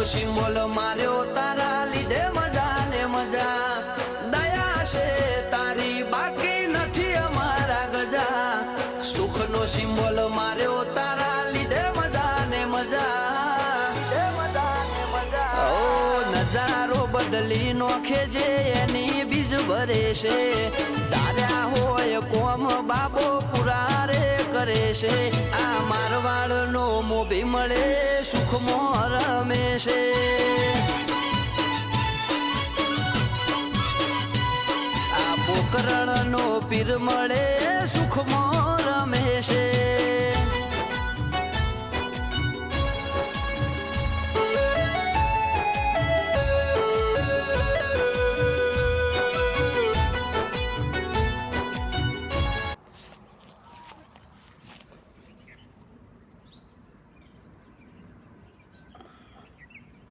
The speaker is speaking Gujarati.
સિમ્બોલ માર્યો તારા લીધે મજા ને મજા દયા છે તારી બાકી નથી અમારા ગજા સુખનો સિમ્બોલ માર્યો તારા લીધે મજા ને મજા ઓ નજારો બદલી નોખે જે એની બીજ ભરે છે તાર્યા હોય કોમ બાબો પુરા રે કરે છે આ મારવાડનો મોભી મળે સુખમાં રમે છે આ પોકરણનો પીર મળે સુખમાં